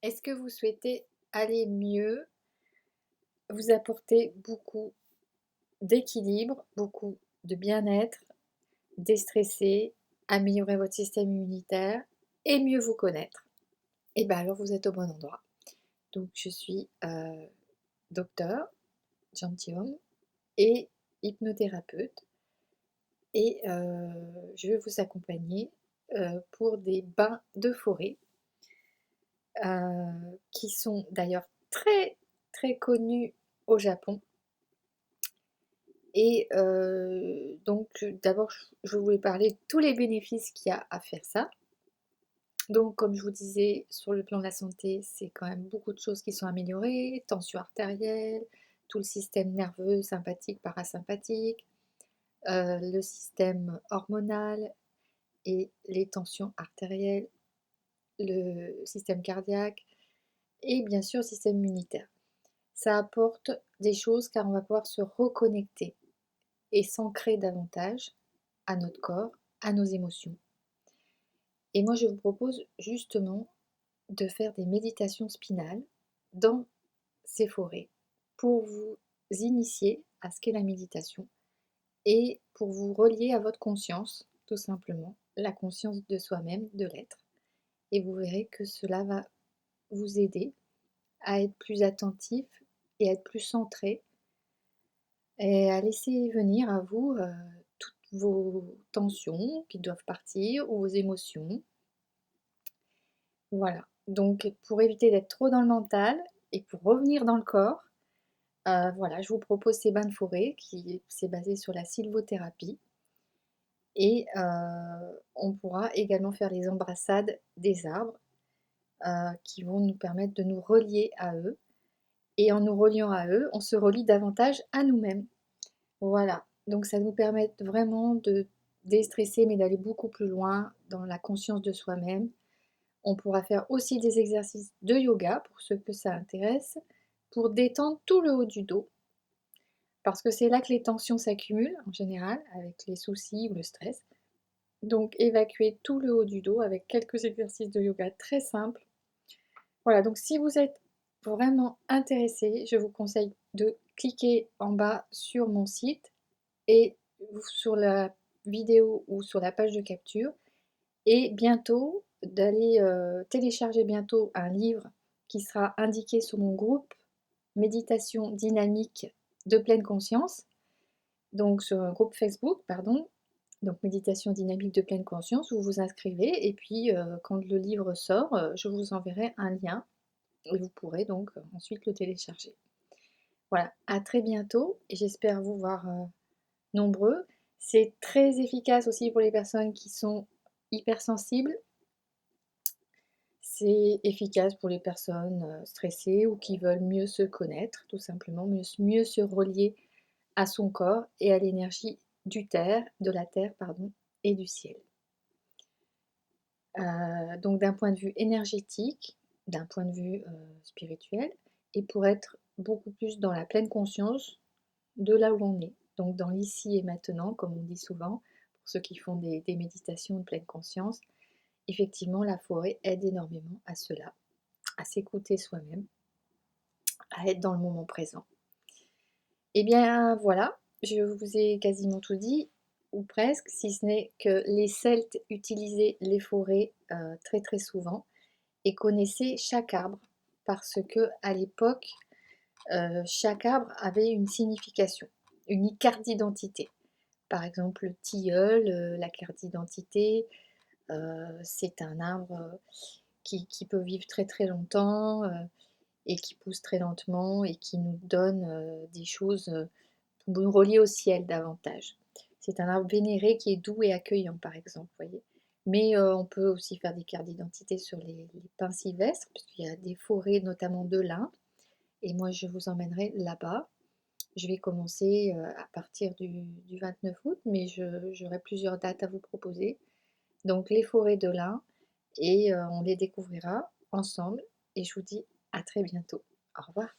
Est-ce que vous souhaitez aller mieux, vous apporter beaucoup d'équilibre, beaucoup de bien-être, déstresser, améliorer votre système immunitaire et mieux vous connaître? Eh bien alors vous êtes au bon endroit. Donc je suis docteur gentilhomme et hypnothérapeute et je vais vous accompagner pour des bains de forêt qui sont d'ailleurs très très connus au Japon. Et donc d'abord je voulais parler de tous les bénéfices qu'il y a à faire ça. Donc comme je vous disais, sur le plan de la santé, c'est quand même beaucoup de choses qui sont améliorées, tension artérielle, tout le système nerveux sympathique, parasympathique, le système hormonal et les tensions artérielles, le système cardiaque et bien sûr le système immunitaire. Ça apporte des choses car on va pouvoir se reconnecter et s'ancrer davantage à notre corps, à nos émotions. Et moi, je vous propose justement de faire des méditations spinales dans ces forêts pour vous initier à ce qu'est la méditation et pour vous relier à votre conscience, tout simplement, la conscience de soi-même, de l'être. Et vous verrez que cela va vous aider à être plus attentif et à être plus centré et à laisser venir à vous toutes vos tensions qui doivent partir ou vos émotions. Voilà, donc pour éviter d'être trop dans le mental et pour revenir dans le corps, voilà, je vous propose ces bains de forêt qui c'est basé sur la sylvothérapie et on pourra également faire les embrassades des arbres, qui vont nous permettre de nous relier à eux et en nous reliant à eux, on se relie davantage à nous-mêmes. Voilà, donc ça nous permet vraiment de déstresser mais d'aller beaucoup plus loin dans la conscience de soi-même. On pourra faire aussi des exercices de yoga pour ceux que ça intéresse, pour détendre tout le haut du dos, parce que c'est là que les tensions s'accumulent en général, avec les soucis ou le stress. Donc évacuer tout le haut du dos avec quelques exercices de yoga très simples. Voilà, donc si vous êtes vraiment intéressé, je vous conseille de cliquer en bas sur mon site et sur la vidéo ou sur la page de capture et bientôt d'aller télécharger bientôt un livre qui sera indiqué sur mon groupe Méditation dynamique de pleine conscience, donc sur un groupe Facebook, pardon, donc Méditation dynamique de pleine conscience, vous vous inscrivez et puis quand le livre sort, je vous enverrai un lien et vous pourrez donc ensuite le télécharger. Voilà, à très bientôt et j'espère vous voir nombreux. C'est très efficace aussi pour les personnes qui sont hypersensibles. C'est efficace pour les personnes stressées ou qui veulent mieux se connaître, tout simplement, mieux se relier à son corps et à l'énergie de la terre, pardon, et du ciel. Donc d'un point de vue énergétique, d'un point de vue spirituel, et pour être beaucoup plus dans la pleine conscience de là où on est. Donc dans l'ici et maintenant, comme on dit souvent, pour ceux qui font des méditations de pleine conscience, effectivement la forêt aide énormément à cela, à s'écouter soi-même, à être dans le moment présent. Et bien voilà, je vous ai quasiment tout dit, ou presque, si ce n'est que les Celtes utilisaient les forêts très très souvent et connaissaient chaque arbre parce que à l'époque, chaque arbre avait une signification, une carte d'identité. Par exemple, le tilleul, la carte d'identité, c'est un arbre qui peut vivre très très longtemps et qui pousse très lentement et qui nous donne des choses pour nous relier au ciel davantage. C'est un arbre vénéré qui est doux et accueillant, par exemple, voyez. Mais on peut aussi faire des cartes d'identité sur les pins sylvestres, puisqu'il y a des forêts, notamment de lin. Et moi, je vous emmènerai là-bas. Je vais commencer à partir du 29 août, mais j'aurai plusieurs dates à vous proposer. Donc les forêts de lin, et on les découvrira ensemble. Et je vous dis à très bientôt. Au revoir.